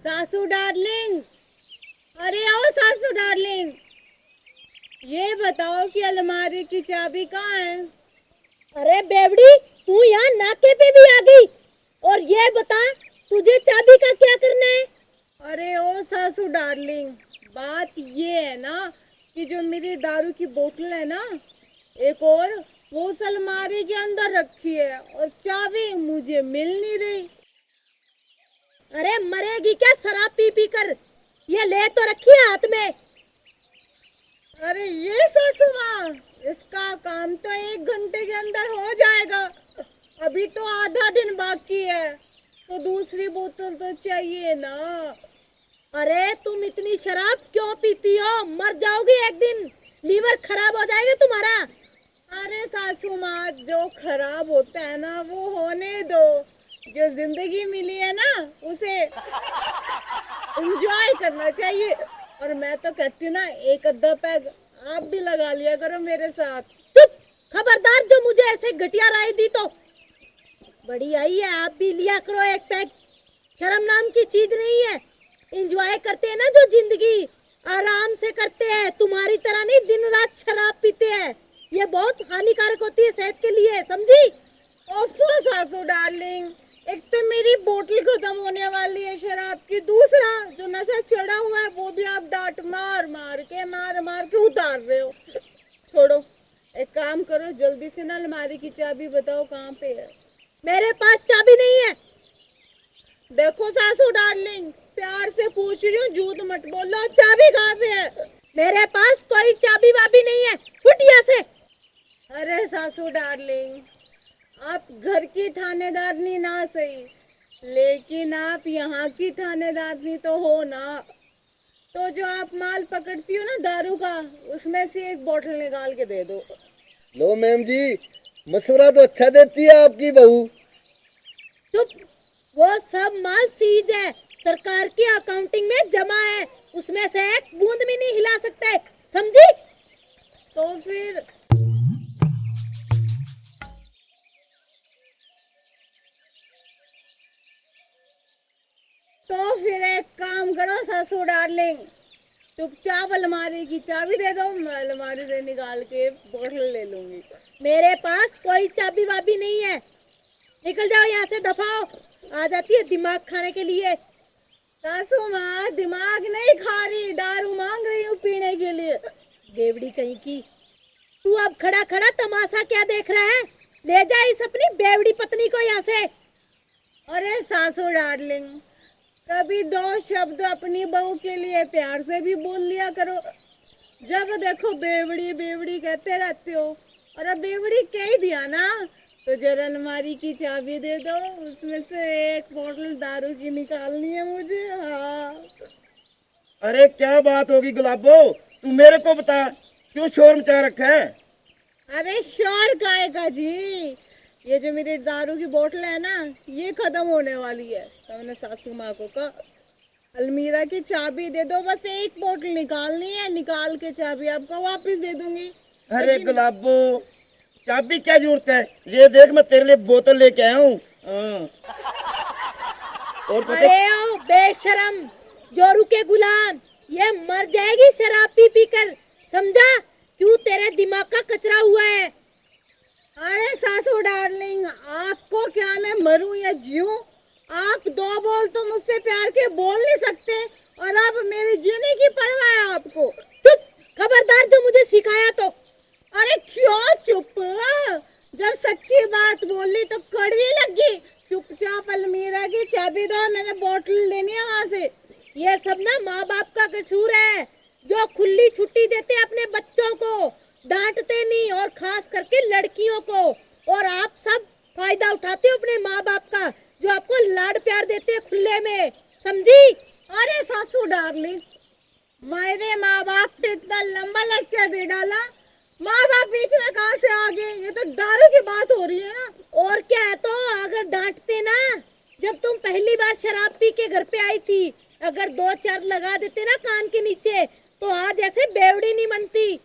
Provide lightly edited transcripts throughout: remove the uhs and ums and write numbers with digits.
सासू डार्लिंग, अरे आओ सासू डार्लिंग, ये बताओ कि अलमारी की चाबी कहाँ है? अरे बेवड़ी, तू यहाँ नाके पे भी आ गई। और ये बता, तुझे चाबी का क्या करना है? अरे ओ सासू डार्लिंग, बात ये है ना कि जो मेरी दारू की बोतल है ना, एक और वो उस अलमारी के अंदर रखी है और चाबी मुझे मिल नहीं रही। अरे मरेगी क्या शराब पी पी कर? ये ले तो रखी है हाथ में। अरे ये सासू माँ, इसका काम तो 1 घंटे के अंदर हो जाएगा। अभी तो आधा दिन बाकी है, तो दूसरी बोतल तो चाहिए ना। अरे तुम इतनी शराब क्यों पीती हो? मर जाओगी एक दिन, लीवर खराब हो जाएगा तुम्हारा। अरे सासू माँ, जो खराब होता है ना वो होने दो। जो जिंदगी मिली है ना उसे एंजॉय करना चाहिए। और मैं तो कहती हूँ ना, एक अद्धा पैग आप भी लगा लिया करो मेरे साथ। चुप! खबरदार जो मुझे ऐसे घटिया राय दी तो। बड़ी आई है, आप भी लिया करो एक पैक। शर्म नाम की चीज नहीं है। एंजॉय करते हैं ना जो जिंदगी, आराम से करते हैं। तुम्हारी तरह नहीं दिन रात शराब पीते हैं। ये बहुत हानिकारक होती है सेहत के लिए, समझी? ओफो सासू डार्लिंग, एक तो मेरी बोतल खत्म होने वाली है शराब की, दूसरा जो नशा चढ़ा हुआ है वो भी आप डांट मार मार के उतार रहे हो। छोड़ो, एक काम करो, जल्दी से ना अलमारी की चाबी बताओ कहाँ पे है। मेरे पास चाबी नहीं है। देखो सासू डार्लिंग, प्यार से पूछ रही हूँ, झूठ मत बोलो, चाबी कहाँ पे है? मेरे पास कोई चाबी वाबी नहीं है, फुट यहाँ से। अरे सासू डार्लिंग, आप घर की थानेदारनी ना सही, लेकिन आप यहाँ की थानेदारनी तो हो ना। तो जो आप माल पकड़ती हो ना दारू का, उसमें से एक बोतल निकाल के दे दो। लो मैम जी, मशवरा तो अच्छा देती है आपकी बहू। चुप! वो सब माल सीज है, सरकार की अकाउंटिंग में जमा है। उसमें से एक बूंद भी नहीं हिला सकते, समझी? तो फिर एक काम करो सासू डार्लिंग, चुपचाप अलमारी की चाबी दे दो, मैं अलमारी से निकाल के बोतल ले लूंगी। मेरे पास कोई चाबी वाबी नहीं है। निकल जाओ यहाँ से, दफाओ। आ जाती है दिमाग खाने के लिए। सासू माँ, दिमाग नहीं खा रही, दारू मांग रही हूँ पीने के लिए। बेवड़ी कहीं की। तू अब खड़ा खड़ा तमाशा क्या देख रहा है? ले जा इस अपनी बेवड़ी पत्नी को यहाँ से। अरे सासू डार्लिंग, कभी 2 शब्द अपनी बहू के लिए प्यार से भी बोल लिया करो। जब देखो बेवड़ी बेवड़ी कहते रहते हो, और अब बेवड़ी कह ही दिया ना, तो जरा अलमारी की चाबी दे दो, उसमें से एक बोतल दारू की निकालनी है मुझे। हाँ। अरे क्या बात होगी गुलाबो, तू मेरे को बता, क्यों शोर मचा रखा है? अरे शोर काहे का जी, ये जो मेरी दारू की बोतल है ना, ये खत्म होने वाली है, तो मैंने सासू माँ को कहा अलमीरा की चाबी दे दो, बस एक बोतल निकालनी है, निकाल के चाबी आपको वापस दे दूंगी। अरे गुलाबो, चाबी क्या जरूरत है? ये देख, मैं तेरे लिए बोतल लेके आया हूँ। और पता अरे ओ बेशरम, जोरू के गुलाम, ये मर जाएगी शराब पी पी कर, समझा? क्यों तेरे दिमाग का कचरा हुआ है? अरे सासू डार्लिंग, आपको क्या मैं मरूं या जीऊं? आप 2 बोल तो मुझसे प्यार के बोल नहीं सकते, और अब मेरे जीने की परवाह है आपको? चुप! खबरदार जो मुझे सिखाया तो। अरे क्यों चुप? जब सच्ची बात बोली तो कड़वी लगी। चुपचाप अलमीरा की चाबी दो, मैंने बोतल लेनी है वहां से। ये सब ना माँ बाप का कसूर है, जो खुली छुट्टी देते अपने बच्चों को, डांटते नहीं, और खास करके लड़कियों को। और आप सब फायदा उठाते हो अपने माँ बाप का, जो आपको लाड प्यार देते हैं खुले में, समझी? अरे सासू डार्लिंग, मेरे माँ बाप ने इतना लंबा लेक्चर दे डाला, माँ बाप बीच में कहाँ से आ गए? ये तो दारू की बात हो रही है ना। और क्या है, तो अगर डांटते ना, जब तुम पहली बार शराब पी के घर पे आई थी, अगर 2-4 लगा देते ना कान के नीचे, तो आज ऐसे बेवड़ी नहीं बनती।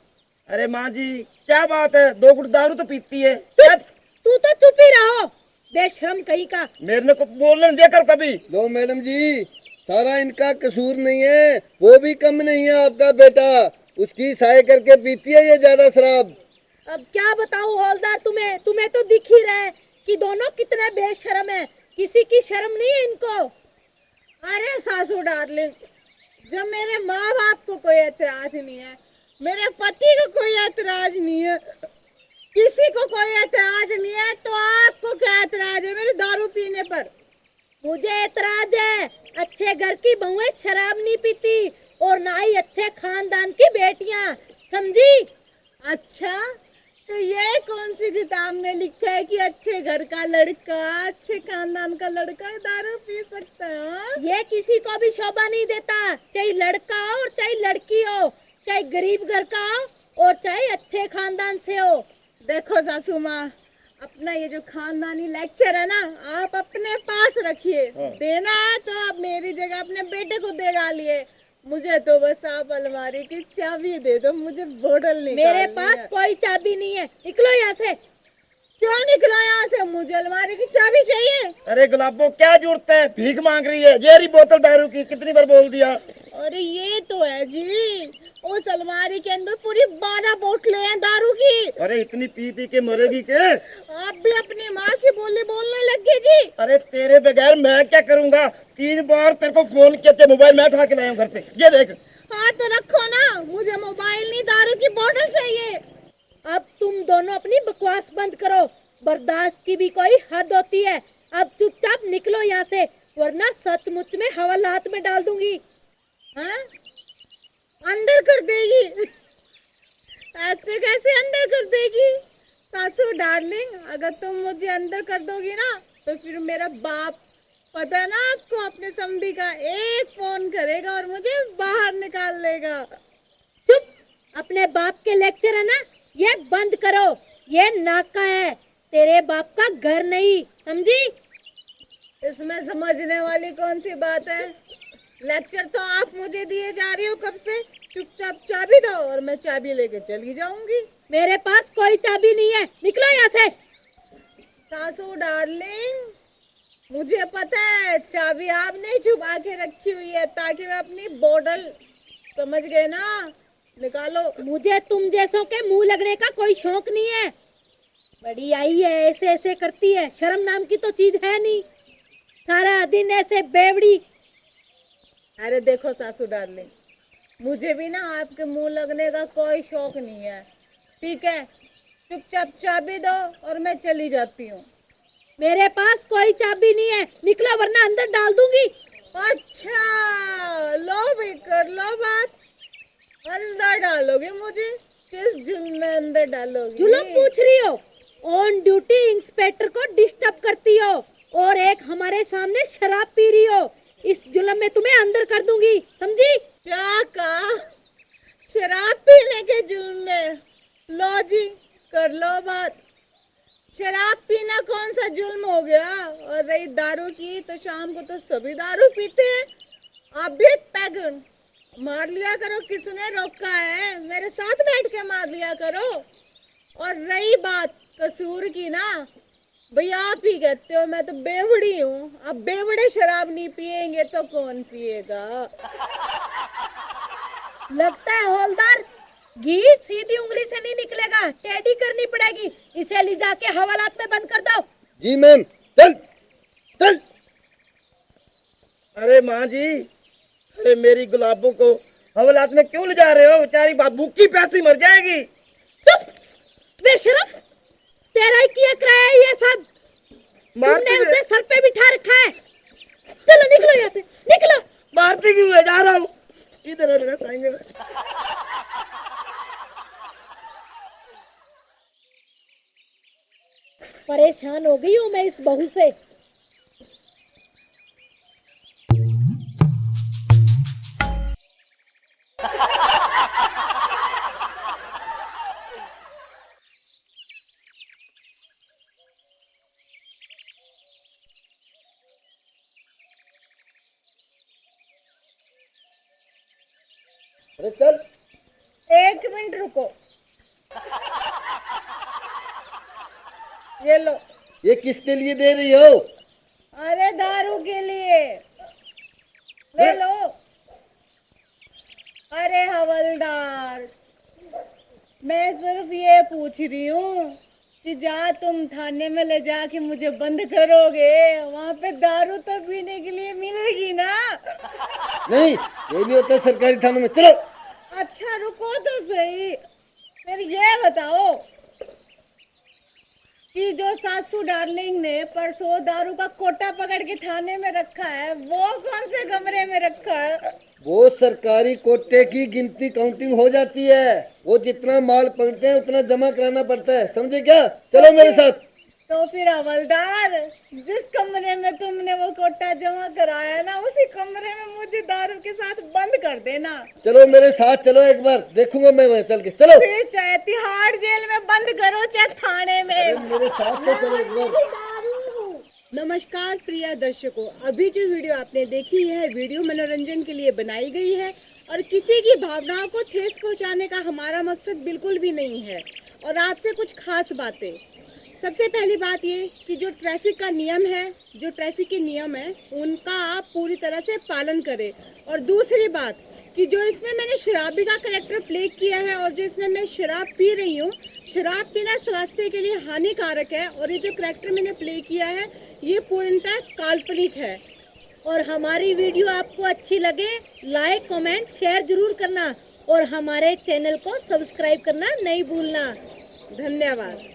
अरे माँ जी, क्या बात है, 2 गुट दारू तो पीती है। तू तो चुप ही रहो, बेशरम कहीं का। मेरे को बोलने दे कर कभी। लो मैडम जी, सारा इनका कसूर नहीं है, वो भी कम नहीं है आपका बेटा, उसकी सहाय करके पीती है ये ज्यादा शराब। अब क्या बताऊं हौलदार तुम्हें, तुम्हें तो दिख ही रहा है कि दोनों कितने बेशर्म है, किसी की शर्म नहीं है इनको। अरे सासू डार्लिंग, जब मेरे माँ बाप को कोई एतराज नहीं है, मेरे पति को कोई एतराज नहीं है, किसी को कोई एतराज नहीं है, तो आपको क्या एतराज है मेरे दारू पीने पर? मुझे एतराज है, अच्छे घर की बहुएं शराब नहीं पीती और ना ही अच्छे खानदान की बेटियां, समझी? अच्छा, तो ये कौन सी किताब में लिखा है कि अच्छे घर का लड़का, अच्छे खानदान का लड़का दारू पी सकता है? हाँ? ये किसी को भी शोभा नहीं देता, चाहे लड़का हो और चाहे लड़की हो, चाहे गरीब घर का हो और चाहे अच्छे खानदान से हो। देखो सासू माँ, अपना ये जो खानदानी लेक्चर है ना, आप अपने पास रखिए। देना है तो आप मेरी जगह अपने बेटे को दे डालिए, मुझे तो बस आप अलमारी की चाबी दे दो, मुझे बोतल नहीं। मेरे पास कोई चाबी नहीं है, निकलो यहाँ से। क्यों निकला यहाँ से? मुझे अलमारी की चाबी चाहिए। अरे गुलाबो, क्या जरूरत है, भीख मांग रही है, ये रही बोतल दारू की, कितनी बार बोल दिया। अरे ये तो है जी, उस अलमारी के अंदर पूरी 12 बोतलें हैं दारू की। अरे इतनी पी पी के मरेगी के? आप भी अपनी माँ की बोली बोलने लग गए जी। अरे तेरे बगैर मैं क्या करूंगा, 3 बार तेरे को फोन किया थे, मोबाइल मैं उठा के लाया हूँ घर से, ये देख। हाँ तो रखो ना, मुझे मोबाइल नहीं, दारू की बोतल चाहिए। अब तुम दोनों अपनी बकवास बंद करो, बर्दाश्त की भी कोई हद होती है। अब चुपचाप निकलो यहाँ से, वरना सचमुच में हवालात में डाल दूंगी। हाँ? अंदर कर देगी? ऐसे कैसे अंदर कर देगी? सासू डार्लिंग, अगर तुम मुझे अंदर कर दोगी ना, तो फिर मेरा बाप, पता है ना आपको, अपने समधी का एक फोन करेगा और मुझे बाहर निकाल लेगा। चुप, अपने बाप के लेक्चर है ना, ये बंद करो, ये नाका है, तेरे बाप का घर नहीं, समझी? इसमें समझने वाली कौन सी बात है? लेक्चर तो आप मुझे दिए जा रही हो कब से। चुपचाप चाबी दो और मैं चाबी लेके चली जाऊंगी। मेरे पास कोई चाबी नहीं है, निकलो यहाँ से। सासू डार्लिंग, मुझे पता है चाबी आपने छुपा के रखी हुई है ताकि मैं अपनी बोतल, समझ गए ना, निकालो। मुझे तुम जैसों के मुंह लगने का कोई शौक नहीं है। बड़ी आई है, ऐसे ऐसे करती है, शर्म नाम की तो चीज है नहीं, सारा दिन ऐसे बेवड़ी। अरे देखो सासू डार्लिंग, मुझे भी ना आपके मुंह लगने का कोई शौक नहीं है, ठीक है? चुपचाप चाबी दो और मैं चली जाती हूँ। मेरे पास कोई चाबी नहीं है, निकलो वरना अंदर डाल दूंगी। अच्छा, लो भी कर लो बात, अंदर डालोगे मुझे? किस जुल्म में अंदर डालोगे? जुल्म पूछ रही हो? ऑन ड्यूटी इंस्पेक्टर को डिस्टर्ब करती हो और एक हमारे सामने शराब पी रही हो, इस जुल्म में तुम्हें अंदर कर दूंगी, समझी? क्या कहा? शराब पीने के जुल्म में? लो जी, कर लो बात। शराब पीना कौन सा जुल्म हो गया? और रही दारू की, तो शाम को तो सभी दारू पीते हैं, आप भी एक पैग मार लिया करो, किसने रोका है? मेरे साथ बैठ के मार लिया करो। और रही बात कसूर की ना, भैया आप ही कहते हो, मैं तो बेवड़ी हूँ। अब बेवड़े शराब नहीं पिएंगे तो कौन पिएगा? लगता है हौलदार, घी सीधी उंगली से नहीं निकलेगा, टेढ़ी करनी पड़ेगी, इसे ले जाके हवालात में बंद कर दो। जी मैम, चल चल। अरे माँ जी, अरे मेरी गुलाबों को हवालात में क्यों ले जा रहे हो? बेचारी भूखी प्यासी मर जाएगी। चुप बेशरम, तेरा ही किया कराया है ये सब, तुमने उसे सर पे बिठा रखा है। चलो निकलो यहाँ से, निकलो। मारती क्यों है? जा रहा हूँ, इधर है मेरा साइंगे में। परेशान हो गई हूँ मैं इस बहू से। अरे चल। एक मिनट रुको, ये लो। ये किसके लिए दे रही हो? अरे दारू के लिए। ले लो। अरे हवलदार, मैं सिर्फ ये पूछ रही हूँ कि जहाँ तुम थाने में ले जाके मुझे बंद करोगे वहाँ पे दारू तो पीने के लिए मिलेगी ना? नहीं, ये नहीं होता सरकारी थानों में। चलो। अच्छा रुको तो सही, फिर ये बताओ कि जो सासू डार्लिंग ने परसों दारू का कोटा पकड़ के थाने में रखा है वो कौन से कमरे में रखा है? वो सरकारी कोटे की गिनती काउंटिंग हो जाती है। वो जितना माल पकड़ते हैं उतना जमा कराना पड़ता है, समझे क्या? चलो मेरे साथ। तो फिर हवलदार, जिस कमरे में तुमने वो कोटा जमा कराया ना उसी कमरे में मुझे दारू के साथ बंद कर देना। चलो मेरे साथ, चलो एक बार देखूंगा मैं वहाँ चल के। चलो। फिर चाहे तिहाड़ जेल में बंद करो चाहे थाने अरे में। मेरे साथ तो चलो एक बार। नमस्कार प्रिय दर्शकों, अभी जो वीडियो आपने देखी है वीडियो मनोरंजन के लिए बनाई गई है और किसी की भावनाओं को ठेस पहुंचाने का हमारा मकसद बिल्कुल भी नहीं है। और आपसे कुछ खास बातें। सबसे पहली बात ये कि जो ट्रैफिक का नियम है, जो ट्रैफिक के नियम है उनका आप पूरी तरह से पालन करें। और दूसरी बात कि जो इसमें मैंने शराबी का कैरेक्टर प्ले किया है और जो इसमें मैं शराब पी रही हूँ, शराब पीना स्वास्थ्य के लिए हानिकारक है और ये जो कैरेक्टर मैंने प्ले किया है ये पूर्णतः काल्पनिक है। और हमारी वीडियो आपको अच्छी लगे लाइक कमेंट शेयर जरूर करना और हमारे चैनल को सब्सक्राइब करना नहीं भूलना। धन्यवाद।